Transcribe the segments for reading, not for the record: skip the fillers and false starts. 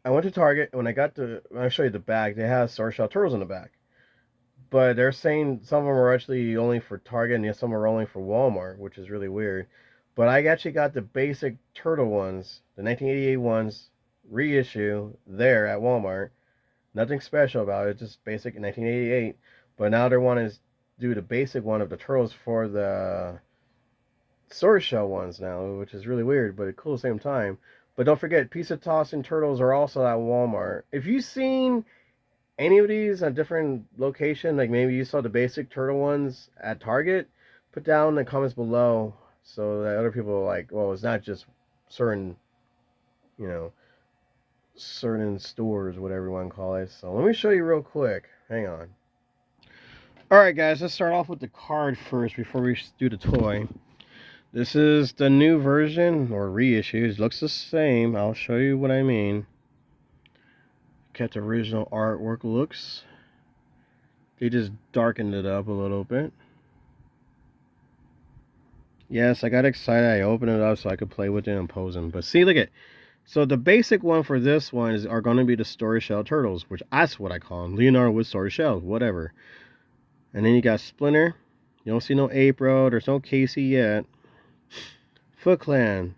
I went to Target. When I got to, when I show you the bag, they have Sword Shell Turtles in the back. But they're saying some of them are actually only for Target and some are only for Walmart, which is really weird. But I actually got the basic turtle ones, the 1988 ones, reissue there at Walmart. Nothing special about it, just basic 1988. But now they want to do the basic one of the turtles for the sword shell ones now, which is really weird, but cool at the same time. But don't forget, pizza tossing turtles are also at Walmart. If you've seen any of these at different location, like maybe you saw the basic turtle ones at Target, put down in the comments below so that other people are like, well, it's not just certain, you know, certain stores, whatever you want to call it. So let me show you real quick. Hang on. All right, guys, let's start off with the card first before we do the toy. This is the new version or reissue. It looks the same. I'll show you what I mean. Kept the original artwork looks. They just darkened it up a little bit. Yes, I got excited. I opened it up so I could play with it and pose them. But see, look at. So the basic one for this one are going to be the story shell turtles, which that's what I call them. Leonardo with story shells, whatever. And then you got Splinter. You don't see no April. There's no Casey yet. Foot Clan.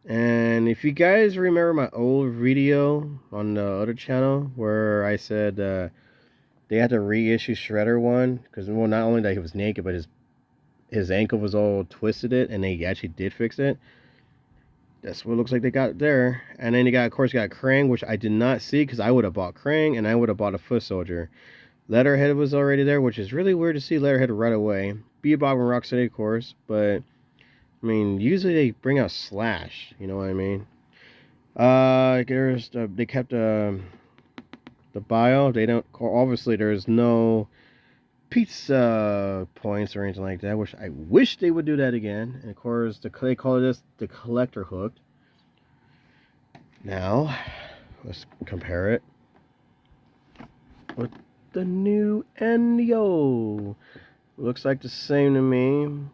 And if you guys remember my old video on the other channel where I said they had to reissue Shredder one because, well, not only that he was naked, but his ankle was all twisted it, and they actually did fix it. That's what it looks like they got there. And then you got, of course, you got Krang, which I did not see because I would have bought Krang and I would have bought a Foot Soldier. Letterhead was already there, which is really weird to see Letterhead right away. Bebop and Rocksteady, of course, but I mean, usually they bring out Slash. You know what I mean? They kept the bio. They don't, obviously there's no pizza points or anything like that. Which I wish they would do that again. And of course, they call this the collector hook. Now, let's compare it with the new Enyo. Looks like the same to me.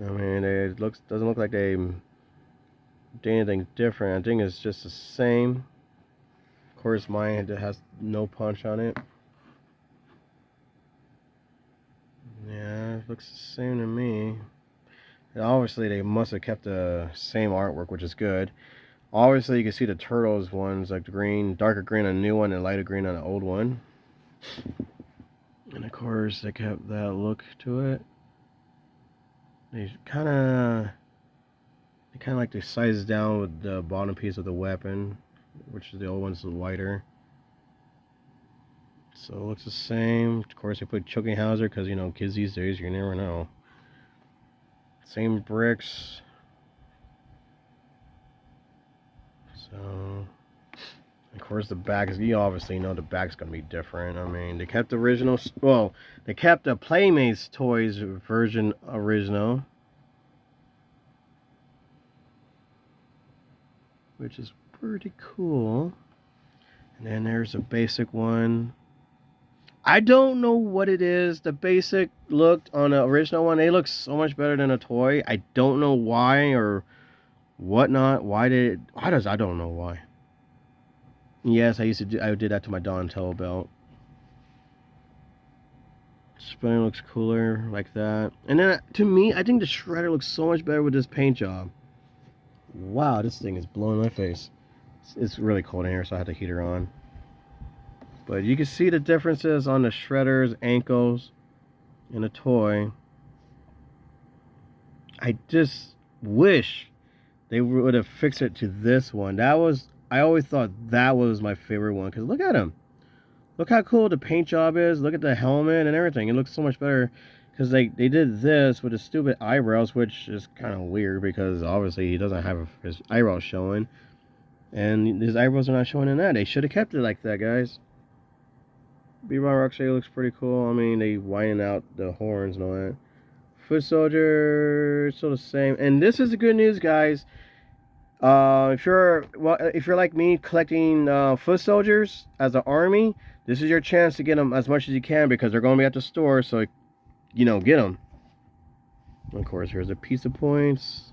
I mean, it doesn't look like they did anything different. I think it's just the same. Of course, mine has no punch on it. Yeah, it looks the same to me. And obviously, they must have kept the same artwork, which is good. Obviously, you can see the turtles ones, like the green, darker green on the new one and lighter green on the old one. And of course, they kept that look to it. They kind of like they size down with the bottom piece of the weapon, which is the old one's lighter. So it looks the same. Of course, they put choking Hauser because, you know, kids these days, you never know. Same bricks. So, of course, the back is, you obviously know the back's going to be different. I mean, they kept the original, well, they kept the Playmates Toys version original, which is pretty cool. And then there's a basic one. I don't know what it is. The basic looked on the original one. They look so much better than a toy. I don't know why or whatnot. I don't know why. Yes, I did that to my Donatello belt. Spinner looks cooler like that. And then to me, I think the Shredder looks so much better with this paint job. Wow, this thing is blowing my face. It's really cold in here, so I had the heater on. But you can see the differences on the Shredder's ankles in a toy. I just wish they would have fixed it to this one. I always thought that was my favorite one because look at him. Look how cool the paint job is. Look at the helmet and everything. It looks so much better because they did this with the stupid eyebrows, which is kind of weird because obviously he doesn't have his eyebrows showing. And his eyebrows are not showing in that. They should have kept it like that, guys. Bebop Rocksteady looks pretty cool. I mean, they widen out the horns and all that. Foot Soldier, still the same. And this is the good news, guys. If you're like me collecting foot soldiers as an army, this is your chance to get them as much as you can because they're going to be at the store. So, you know, get them. Of course, here's a piece of points.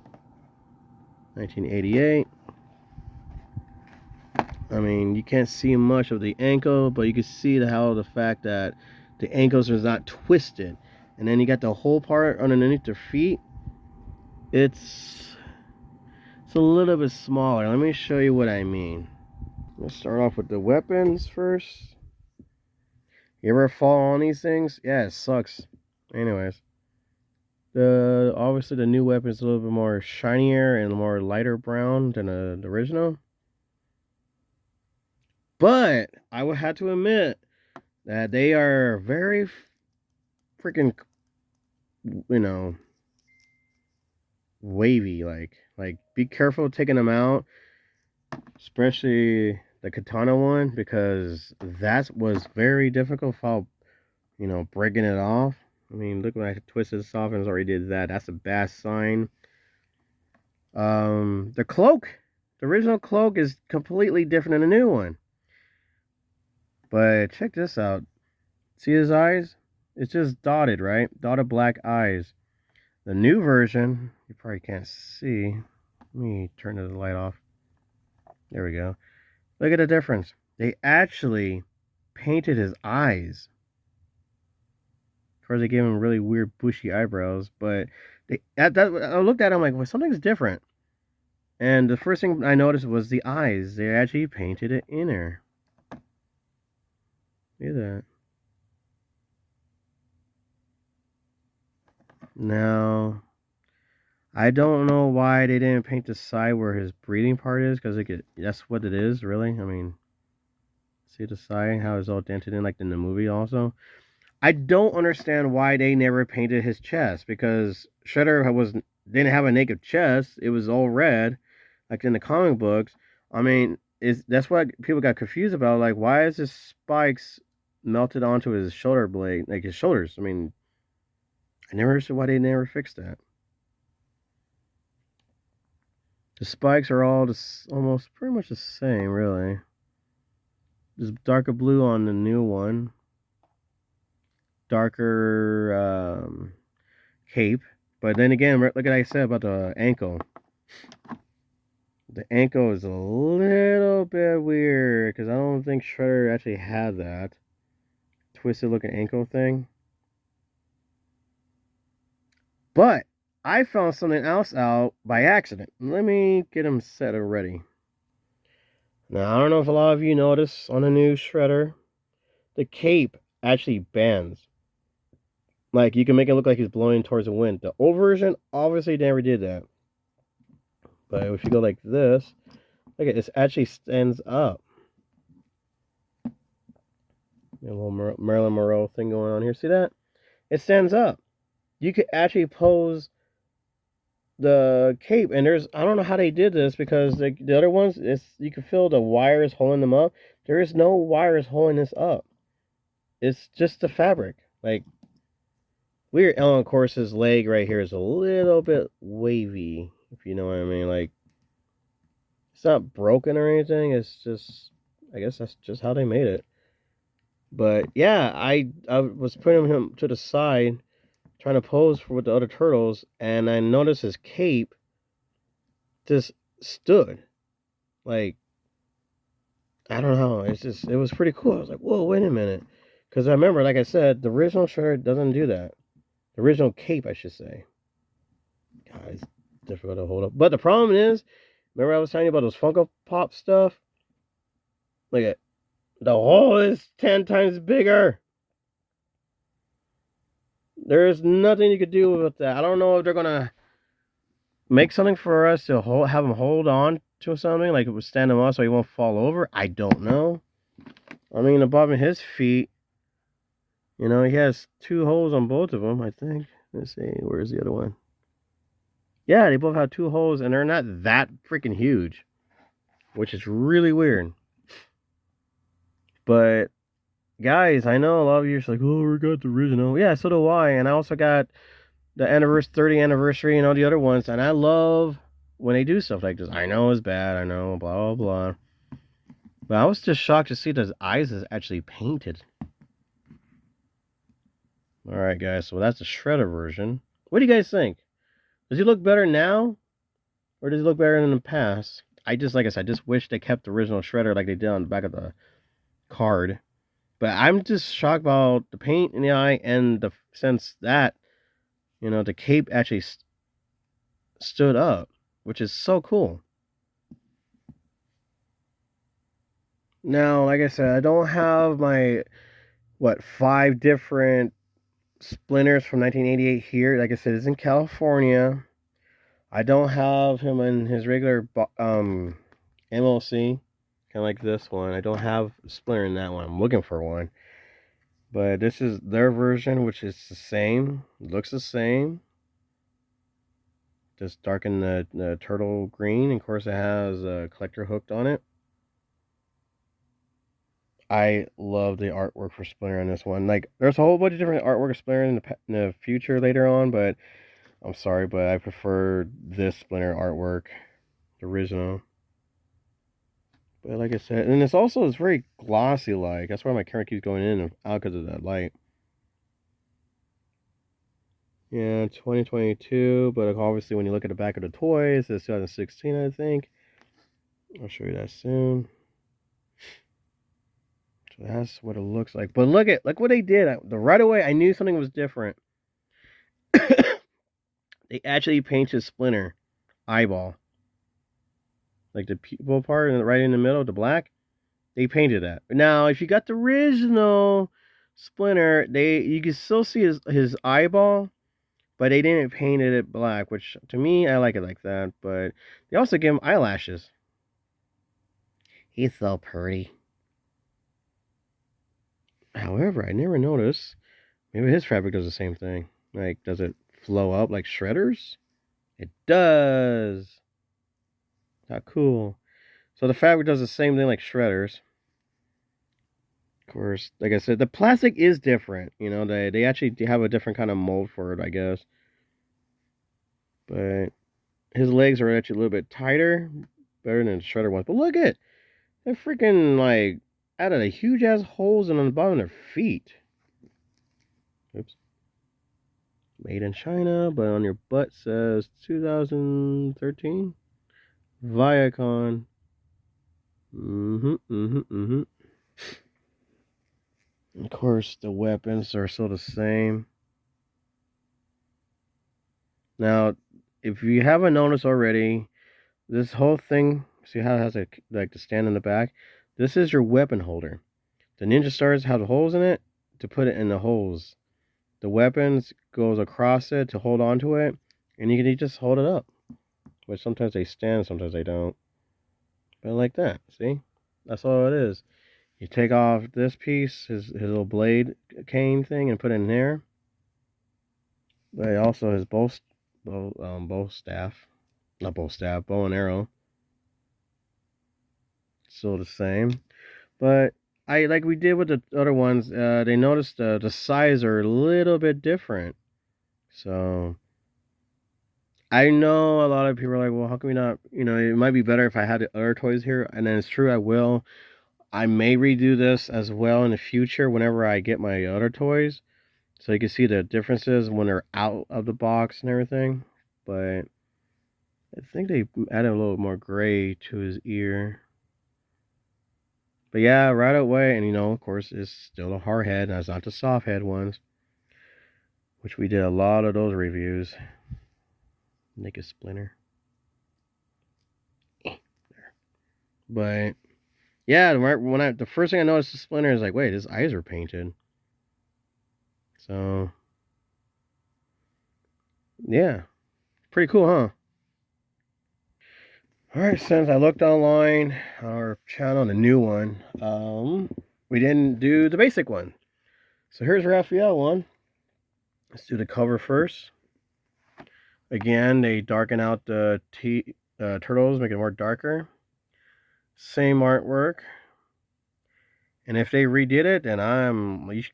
1988. I mean, you can't see much of the ankle, but you can see the fact that the ankles is not twisted. And then you got the whole part underneath their feet. It's a little bit smaller. Let me show you what I mean. Let's start off with the weapons first. You ever fall on these things? Yeah, it sucks. Anyways, obviously the new weapon is a little bit more shinier and more lighter brown than the original. But I would have to admit that they are very freaking, you know, wavy. Like be careful taking them out, especially the katana one, because that was very difficult while, breaking it off. I mean, look, when I twisted this off and it's already did that. That's a bad sign. The cloak, the original cloak is completely different than the new one. But check this out. See his eyes? It's just dotted, right? Dotted black eyes. The new version, you probably can't see. Let me turn the light off. There we go. Look at the difference. They actually painted his eyes. Of course, they gave him really weird bushy eyebrows, but I looked at him like, well, something's different. And the first thing I noticed was the eyes. They actually painted it inner. Look at that. Now, I don't know why they didn't paint the side where his breathing part is, because that's what it is, really. I mean, see the side, how it's all dented in, like in the movie also. I don't understand why they never painted his chest, because Shredder didn't have a naked chest. It was all red, like in the comic books. I mean, that's what people got confused about. Like, why is his spikes melted onto his shoulder blade, like his shoulders? I mean, I never understood why they never fixed that. The spikes are all almost pretty much the same, really. There's darker blue on the new one, darker cape. But then again, look at what I said about the ankle. The ankle is a little bit weird because I don't think Shredder actually had that twisted looking ankle thing. But I found something else out by accident. Let me get him set already. Now, I don't know if a lot of you notice on the new Shredder, the cape actually bends. Like, you can make it look like he's blowing towards the wind. The old version obviously never did that. But if you go like this, look at it actually stands up. A little Marilyn Monroe thing going on here. See that? It stands up. You could actually pose the cape, and I don't know how they did this, because the other ones, you can feel the wires holding them up. There is no wires holding this up. It's just the fabric. Like, weird. And of course, his leg right here is a little bit wavy, if you know what I mean. Like, it's not broken or anything. It's just, I guess that's just how they made it. But yeah, I was putting him to the side, trying to pose with the other turtles, and I noticed his cape just stood. Like, I don't know. It was pretty cool. I was like, whoa, wait a minute. Because I remember, like I said, the original shirt doesn't do that. The original cape, I should say. God, it's difficult to hold up. But the problem is, remember I was telling you about those Funko Pop stuff? Look at the hole is 10 times bigger. There's nothing you could do with that. I don't know if they're going to make something for us to have him hold on to something, like it would stand him up so he won't fall over. I don't know. I mean, the bottom of his feet, he has 2 holes on both of them, I think. Let's see, where's the other one? Yeah, they both have 2 holes, and they're not that freaking huge, which is really weird. But guys, I know a lot of you are like, oh, we got the original. Yeah, so do I. And I also got the 30th anniversary and all the other ones. And I love when they do stuff like this. I know it's bad. I know, blah, blah, blah. But I was just shocked to see that his eyes is actually painted. Alright, guys. So that's the Shredder version. What do you guys think? Does he look better now? Or does he look better than in the past? I just, like I said, I just wish they kept the original shredder like they did on the back of the card. But I'm just shocked about the paint in the eye and the sense that, the cape actually stood up, which is so cool. Now, like I said, I don't have my, 5 different splinters from 1988 here. Like I said, it's in California. I don't have him in his regular MLC, kind of like this one. I don't have a splinter in that one. I'm looking for one. But this is their version, which is the same. Looks the same. Just darken the turtle green. Of course, it has a collector hooked on it. I love the artwork for Splinter on this one. Like, there's a whole bunch of different artwork of Splinter in the future later on, but I'm sorry, but I prefer this Splinter artwork, the original. But like I said, and it's very glossy like. That's why my camera keeps going in and out because of that light. Yeah, 2022, but obviously when you look at the back of the toys, it's 2016, I think. I'll show you that soon. So that's what it looks like. But look what they did. Right away, I knew something was different. They actually painted Splinter eyeball, like the people part and right in the middle, the black. They painted that. Now, if you got the original Splinter, you can still see his eyeball, but they didn't paint it black. Which to me, I like it like that. But they also give him eyelashes. He's so pretty. However, I never noticed. Maybe his fabric does the same thing. Like, does it flow up like Shredder's? It does. How cool. So the fabric does the same thing like Shredder's. Of course, like I said, the plastic is different. They actually have a different kind of mold for it, I guess. But his legs are actually a little bit tighter, better than the Shredder ones. But look at, they're freaking like out of the huge ass holes and on the bottom of their feet. Oops. Made in China, but on your butt says 2013 Viacom. Of course, the weapons are still the same. Now, if you haven't noticed already, this whole thing, see how it has like the stand in the back? This is your weapon holder. The Ninja Stars have holes in it to put it in the holes. The weapons goes across it to hold onto it, and you can just hold it up. But sometimes they stand, sometimes they don't. But like that, see? That's all it is. You take off this piece, his little blade cane thing, and put it in there. But also his bow staff, not bow staff, bow and arrow. Still the same. But like we did with the other ones, they noticed the size are a little bit different. So I know a lot of people are like, well, how can we not? It might be better if I had the other toys here, and then it's true, I will. I may redo this as well in the future whenever I get my other toys, so you can see the differences when they're out of the box and everything. But I think they added a little more gray to his ear. But yeah, right away, and of course, it's still a hard head, and it's not the soft head ones, which we did a lot of those reviews. Naked Splinter. There. But yeah, when the first thing I noticed the Splinter is like, wait, his eyes are painted. So yeah, pretty cool, huh? All right, since I looked online, our channel, the new one, we didn't do the basic one. So here's Raphael one. Let's do the cover first. Again, they darken out the turtles, make it more darker. Same artwork. And if they redid it, then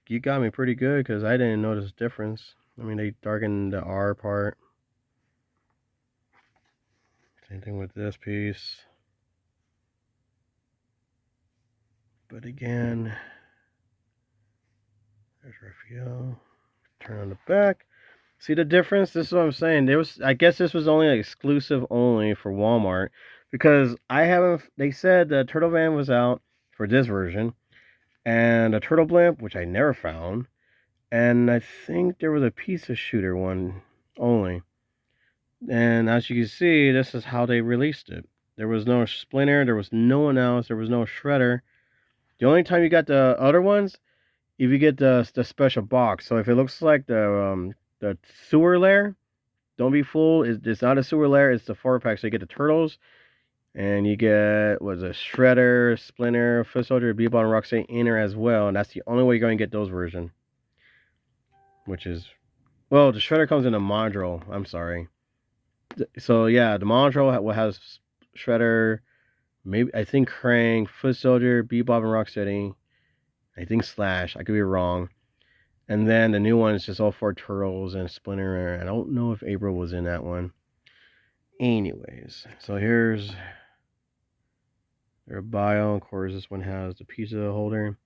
you got me pretty good because I didn't notice a difference. I mean, they darkened the R part. Same thing with this piece. But again, there's Raphael. Turn on the back. See the difference? This is what I'm saying. I guess this was only exclusive only for Walmart. because I haven't. They said the Turtle Van was out for this version, and a Turtle Blimp, which I never found, and I think there was a Pizza Shooter one only. And as you can see, this is how they released it. There was no Splinter, there was no one else, there was no Shredder. The only time you got the other ones, if you get the special box. So if it looks like the sewer lair, don't be fooled. It's not a sewer lair. It's the 4-pack. So you get the turtles, and you get was a Shredder, Splinter, Foot Soldier, Bebop, and Rocksteady in there as well. And that's the only way you're going to get those version. Which is, well, the Shredder comes in a module. I'm sorry. So yeah, the module has Shredder, maybe I think Krang, Foot Soldier, Bebop, and Rocksteady. I think Slash. I could be wrong. And then the new one is just all 4 turtles and Splinter. I don't know if April was in that one. Anyways, so here's their bio. Of course, this one has the pizza holder.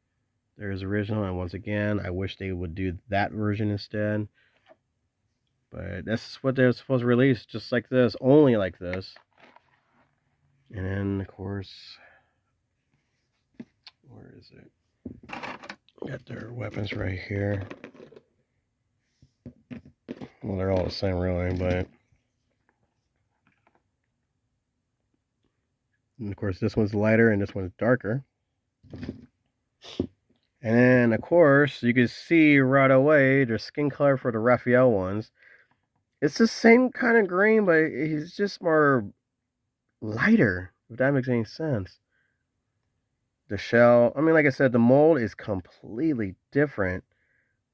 There's original, and once again, I wish they would do that version instead. But that's what they're supposed to release, just like this, only like this. And then, of course, where is it? Got their weapons right here. Well, they're all the same, really, but. And of course, this one's lighter and this one's darker. And then, of course, you can see right away the skin color for the Raphael ones. It's the same kind of green, but he's just more lighter, if that makes any sense. The shell, I mean, like I said, the mold is completely different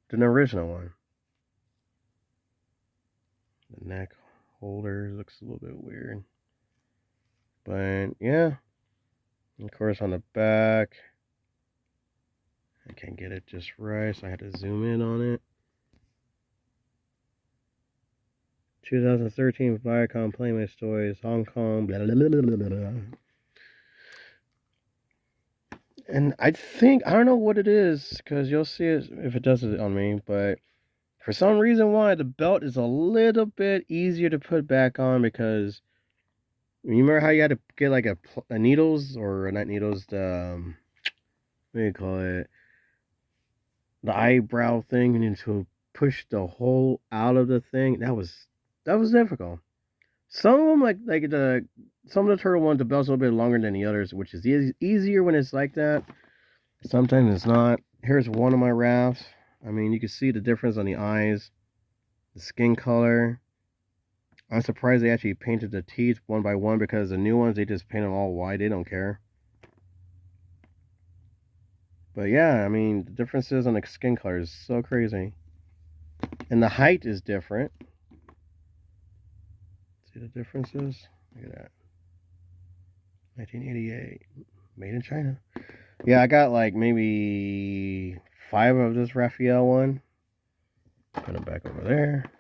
than the original one. The neck holder looks a little bit weird. But, yeah. And of course, on the back, I can't get it just right, so I had to zoom in on it. 2013 Viacom Playmates Toys, Hong Kong, blah, blah, blah, blah, blah, blah. And I think, I don't know what it is, because you'll see it if it does it on me, but for some reason why, the belt is a little bit easier to put back on, because you remember how you had to get like a needles, or not needles, the, what do you call it, the eyebrow thing, and then to push the hole out of the thing, that was difficult. Some of them, like some of the turtle ones, the belt's a little bit longer than the others, which is easier when it's like that. Sometimes it's not. Here's one of my rafts. I mean, you can see the difference on the eyes, the skin color. I'm surprised they actually painted the teeth one by one, because the new ones, they just paint them all white. They don't care. But yeah, I mean, the differences on the skin color is so crazy. And the height is different. See the differences? Look at that. 1988. Made in China. Yeah, I got like maybe 5 of this Raphael one. Put him back over there.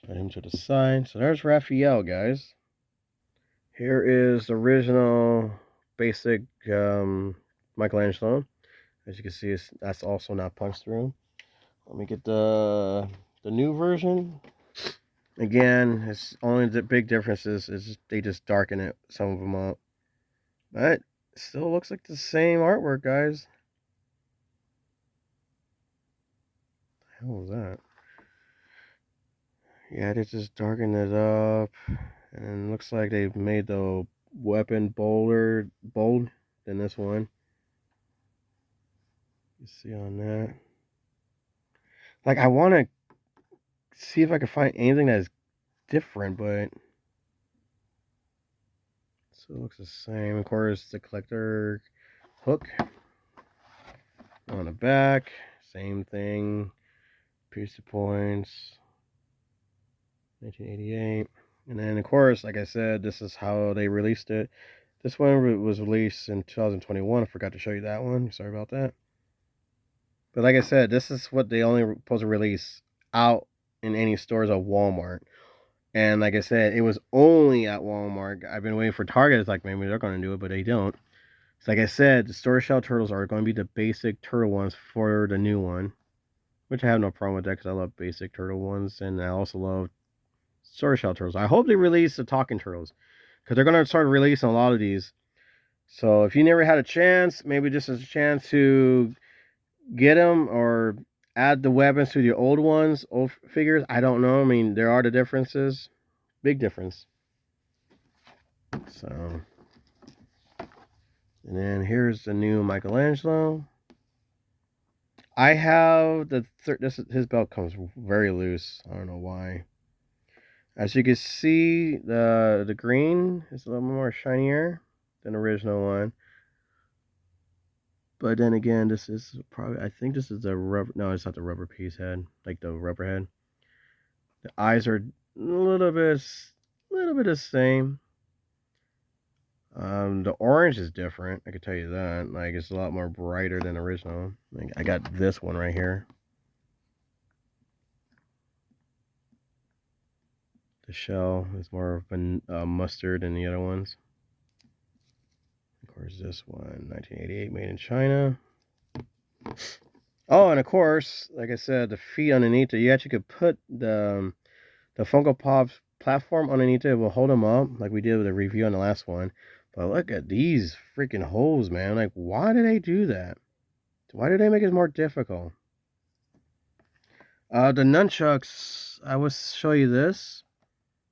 Put him to the side. So there's Raphael, guys. Here is the original basic Michelangelo. As you can see, that's also not punched through. Let me get the new version. Again, it's only the big differences is they just darken it, some of them up. But it still looks like the same artwork, guys. What the hell was that? Yeah, they just darkened it up. And it looks like they've made the weapon bold than this one. You see on that. Like, I want to see if I can find anything that is different, but so it looks the same. Of course, the collector hook on the back, same thing. Piece of points, 1988. And then, of course, like I said, this is how they released it. This one was released in 2021. I forgot to show you that one. Sorry about that. But like I said, this is what they only supposed to release out in any stores of Walmart. And like I said, it was only at Walmart. I've been waiting for Target. It's like, maybe they're going to do it, but they don't. So like I said, the store shell turtles are going to be the basic turtle ones for the new one. Which I have no problem with that, because I love basic turtle ones. And I also love store shell turtles. I hope they release the talking turtles. because they're gonna start releasing a lot of these. So if you never had a chance, maybe this is a chance to get them or add the weapons to your old ones, old figures. I don't know. I mean, there are the differences, big difference. So, and then here's the new Michelangelo. I have his belt comes very loose. I don't know why. As you can see, the green is a little more shinier than the original one. But then again, this is probably, I think this is the rubber, no, it's not the rubber piece head, like the rubber head. The eyes are a little bit the same. The orange is different, I can tell you that. Like, it's a lot more brighter than the original. Like, I got this one right here. The shell is more of a mustard than the other ones. Of course, this one, 1988, made in China. Oh, and of course, like I said, the feet underneath it, you actually could put the Funko Pop's platform underneath it will hold them up, like we did with the review on the last one. But look at these freaking holes, man. Like, why do they do that? Why do they make it more difficult? The nunchucks, I will show you this.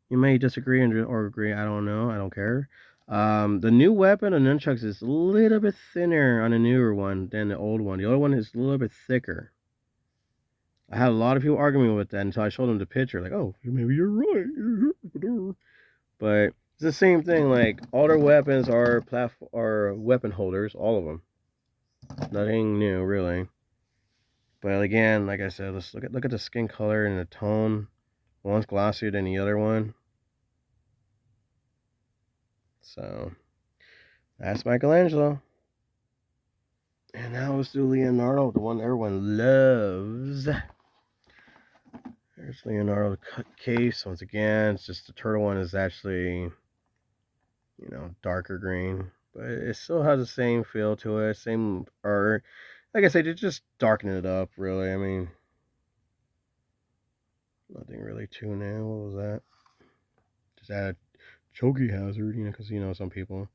You may disagree or agree. I don't know. I don't care. The new weapon, the nunchucks, is a little bit thinner on the newer one than the old one. The old one is a little bit thicker. I had a lot of people arguing with that until I showed them the picture. Like, oh, maybe you're right. But it's the same thing. Like, all their weapons are weapon holders, all of them. Nothing new, really. But again, like I said, let's look at the skin color and the tone. One's glossier than the other one. So that's Michelangelo. And now let's do Leonardo, the one everyone loves. There's Leonardo case. Once again, it's just the turtle one is actually, darker green. But it still has the same feel to it. Same art. Like I said, you just darken it up, really. I mean, nothing really too new. What was that? Just add a choky hazard, because, some people.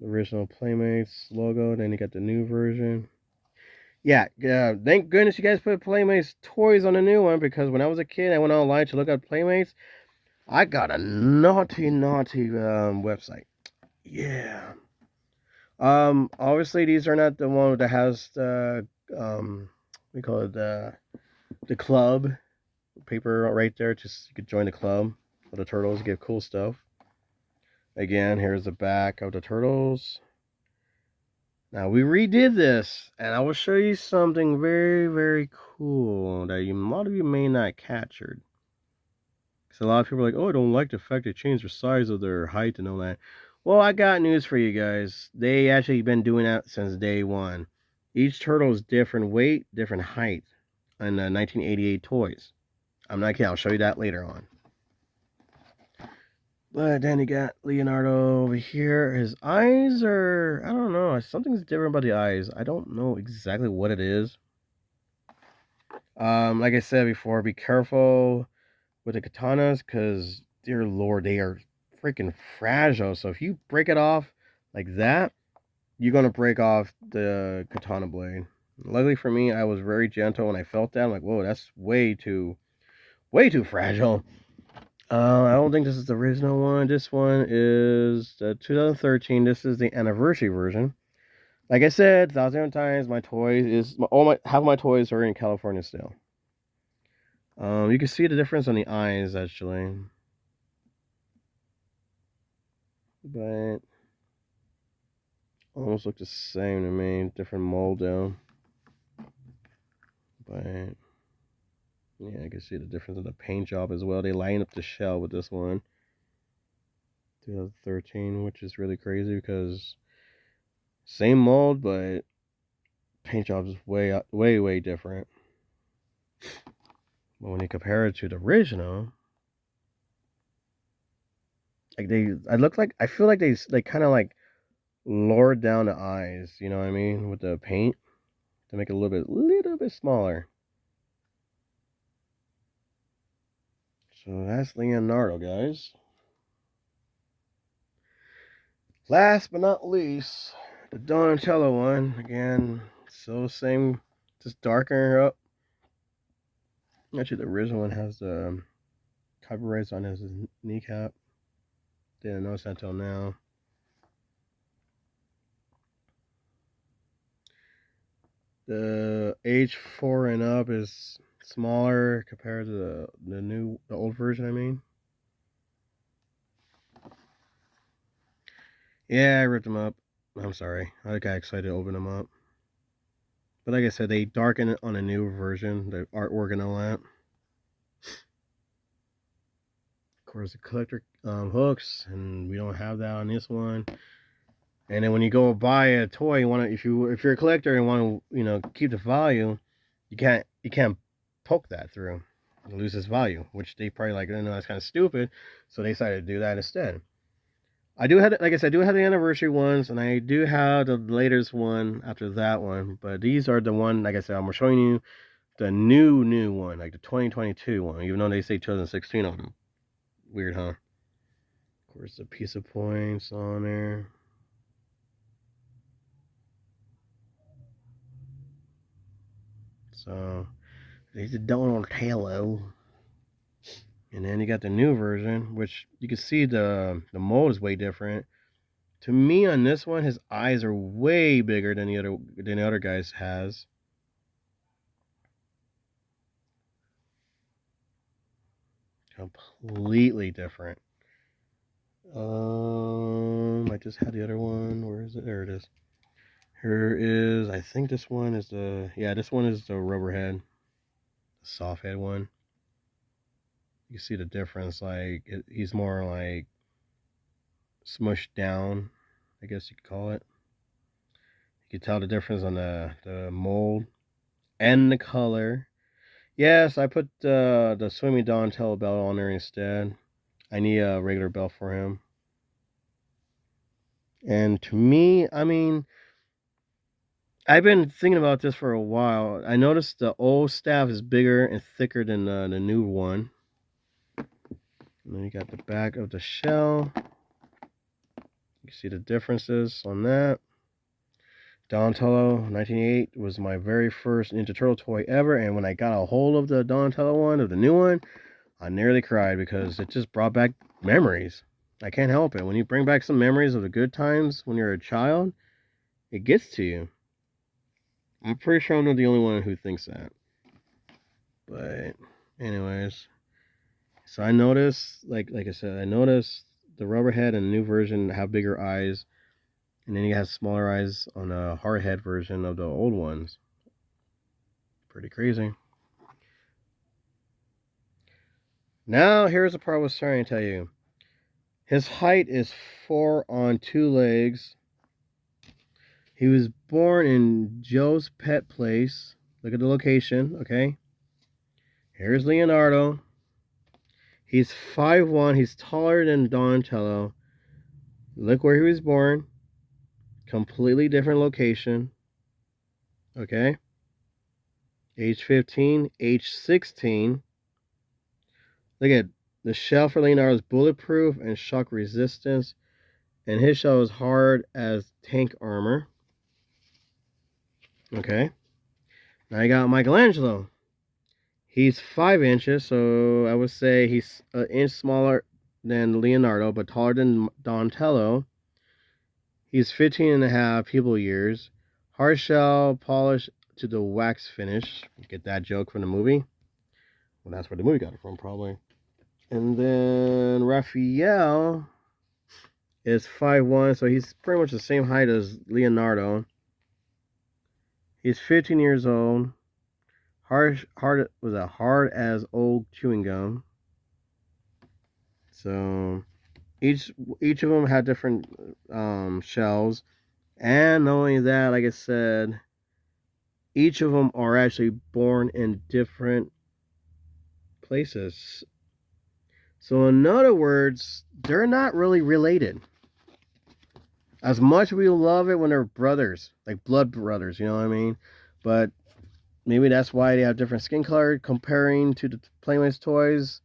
The original Playmates logo. Then you got the new version. Yeah, thank goodness you guys put Playmates toys on the new one, because when I was a kid, I went online to look at Playmates. I got a naughty website. Yeah. Obviously these are not the one that has the we call it the club paper right there. Just you could join the club of the turtles, get cool stuff. Again, here's the back of the turtles. Now we redid this, and I will show you something very, very cool that a lot of you may not captured. Because a lot of people are like, oh, I don't like the fact they changed the size of their height and all that. Well, I got news for you guys. They actually been doing that since day one. Each turtle is different weight, different height in the 1988 toys. I'm not kidding. I'll show you that later on. But then you got Leonardo over here. His eyes are, I don't know, something's different about the eyes. I don't know exactly what it is. Like I said before, be careful with the katanas, because, dear Lord, they are freaking fragile. So if you break it off like that, you're going to break off the katana blade. Luckily for me, I was very gentle when I felt that. I'm like, whoa, that's way too fragile. I don't think this is the original one. This one is the 2013. This is the anniversary version. Like I said 1,000 times, half my toys are in California still. You can see the difference on the eyes actually, but almost look the same to me. Different mold though, but yeah, I can see the difference in the paint job as well. They line up the shell with this one. 2013, which is really crazy because same mold, but paint job is way different. But when you compare it to the original, like I feel like they kind of like lowered down the eyes. You know what I mean, with the paint to make it a little bit smaller. So that's Leonardo, guys. Last but not least, the Donatello one. Again, still the same, just darker her up. Actually, the original one has the copyrights on his kneecap. Didn't notice that until now. The age 4 and up is smaller compared to the old version. I mean, yeah, I ripped them up. I'm sorry, I got excited to open them up. But like I said, they darken it on a new version, the artwork and all that. Of course, the collector hooks, and we don't have that on this one. And then when you go buy a toy, you want to if you're a collector and want to keep the value, you can't poke that through. It loses value, which they probably like. That's kind of stupid, so they decided to do that instead. I do have, like I said, I do have the anniversary ones, and I do have the latest one after that one. But these are the one, like I said, I'm showing you the new one, like the 2022 one, even though they say 2016 on them. Weird, huh? Of course, the piece of points on there. So there's a Donatello. And then you got the new version, which you can see the mold is way different. To me, on this one, his eyes are way bigger than the other guys has. Completely different. I just had the other one. Where is it? There it is. Here is, I think this one is this one is the rubber head, the soft head one. You see the difference. Like he's more like smushed down, I guess you could call it. You can tell the difference on the mold and the color. Yes, I put the swimming Donatello belt on there instead. I need a regular belt for him. And to me, I mean, I've been thinking about this for a while. I noticed the old staff is bigger and thicker than the new one. And then you got the back of the shell. You see the differences on that. Donatello 1988 was my very first Ninja Turtle toy ever, and when I got a hold of the Donatello one, of the new one, I nearly cried because it just brought back memories. I can't help it. When you bring back some memories of the good times when you're a child, it gets to you. I'm pretty sure I'm not the only one who thinks that. But anyways, so I noticed, like I said, I noticed the rubberhead and the new version have bigger eyes, and then he has smaller eyes on the hardhead version of the old ones. Pretty crazy. Now here's the part I was trying to tell you. His height is 4 on 2 legs. He was born in Joe's Pet Place. Look at the location, okay? Here's Leonardo. He's 5'1". He's taller than Donatello. Look where he was born. Completely different location. Okay? Age 15, age 16. Look at the shell for Leonardo is bulletproof and shock resistance. And his shell is hard as tank armor. Okay? Now you got Michelangelo. He's 5 inches, so I would say he's an inch smaller than Leonardo, but taller than Donatello. He's 15 and a half people years. Hard shell, polish to the wax finish. Get that joke from the movie? Well, that's where the movie got it from, probably. And then Raphael is 5'1", so he's pretty much the same height as Leonardo. He's 15 years old. Hard as old chewing gum. So each of them had different shells, and not only that, like I said, each of them are actually born in different places. So in other words, they're not really related. As much we love it when they're brothers, like blood brothers, you know what I mean? But maybe that's why they have different skin color comparing to the Playmates toys.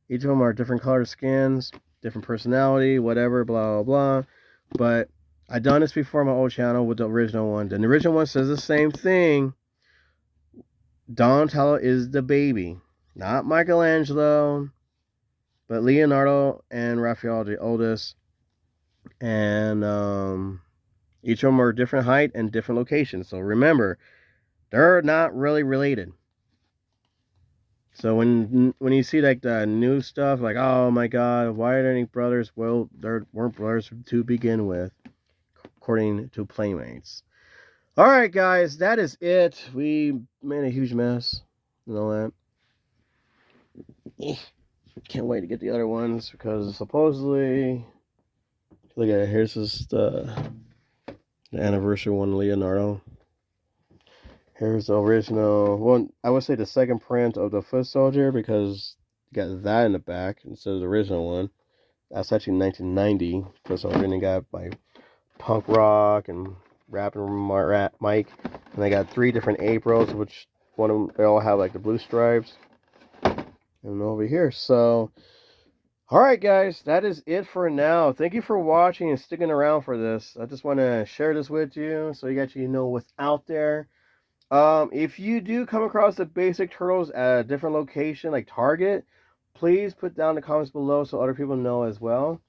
Each of them are different color skins, different personality, whatever, blah, blah, blah. But I done this before on my old channel with the original one. The original one says the same thing. Donatello is the baby, not Michelangelo, but Leonardo and Raphael are the oldest, and each of them are different height and different locations. So remember, they're not really related. So when you see like the new stuff, like, oh my God, why are there any brothers? Well, there weren't brothers to begin with, according to Playmates. All right, guys, that is it. We made a huge mess and all that. Can't wait to get the other ones because supposedly, look at it. Here's this the anniversary one, Leonardo. Here's the original one. I would say the second print of the Foot Soldier because you got that in the back instead of the original one. That's actually 1990 Foot Soldier, and they got like punk rock and rapping Mike, and they got 3 different Aprils, which one of them they all have like the blue stripes, and over here. So, all right, guys, that is it for now. Thank you for watching and sticking around for this. I just want to share this with you so you actually know what's out there. If you do come across the basic turtles at a different location, like Target, please put down the comments below so other people know as well.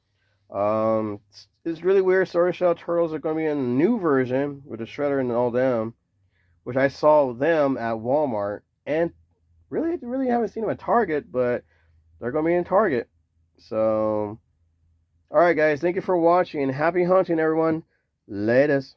It's really weird. Sword Shell Turtles are going to be in a new version with the Shredder and all them, which I saw them at Walmart, and really haven't seen them at Target, but they're going to be in Target. So, all right, guys, thank you for watching, and happy hunting, everyone. Latest.